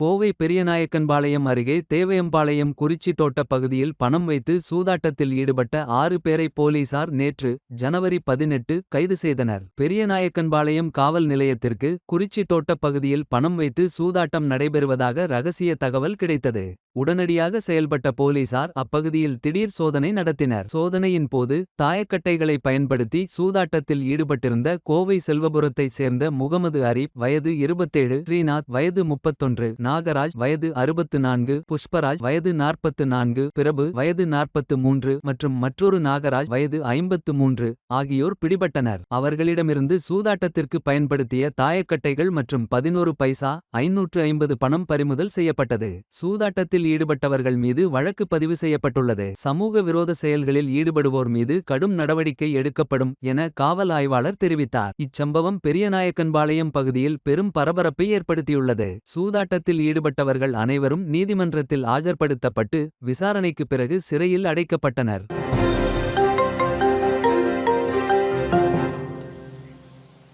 கோவை பெரியநாயக்கன்பாளையம் அருகே தேவையம்பாளையம் குறிச்சி தோட்ட பகுதியில் பணம் வைத்து சூதாட்டத்தில் ஈடுபட்ட 6 பேரை போலீசார் நேற்று ஜனவரி 18 கைது செய்தனர். பெரியநாயக்கன்பாளையம் காவல் நிலையத்திற்கு குறிச்சி தோட்ட பகுதியில் பணம் வைத்து சூதாட்டம் நடைபெறுவதாக ரகசிய தகவல் கிடைத்தது. உடனடியாக செயல்பட்ட போலீசார் அப்பகுதியில் திடீர் சோதனை நடத்தினர். சோதனையின் போது தாயக்கட்டைகளை பயன்படுத்தி சூதாட்டத்தில் ஈடுபட்டிருந்த கோவை செல்வபுரத்தைச் சேர்ந்த முகமது அரீப் வயது 27, ஸ்ரீநாத் வயது 31, நாகராஜ் வயது 64, புஷ்பராஜ் வயது 44, பிரபு வயது 43 மற்றும் மற்றொரு நாகராஜ் வயது 53 ஆகியோர் பிடிபட்டனர். அவர்களிடமிருந்து சூதாட்டத்திற்கு பயன்படுத்திய தாயக்கட்டைகள் மற்றும் 11 பைசா 550 பணம் பறிமுதல் செய்யப்பட்டது. சூதாட்டத்தில் ஈடுபட்டவர்கள் மீது வழக்கு பதிவு செய்யப்பட்டுள்ளது. சமூக விரோத செயல்களில் ஈடுபடுவோர் மீது கடும் நடவடிக்கை எடுக்கப்படும் என காவல் ஆய்வாளர் தெரிவித்தார். இச்சம்பவம் பெரியநாயக்கன்பாளையம் பகுதியில் பெரும் பரபரப்பை ஏற்படுத்தியுள்ளது. சூதாட்டத்தில் ஈடுபட்டவர்கள் அனைவரும் நீதிமன்றத்தில் ஆஜர்படுத்தப்பட்டு விசாரணைக்கு பிறகு சிறையில் அடைக்கப்பட்டனர்.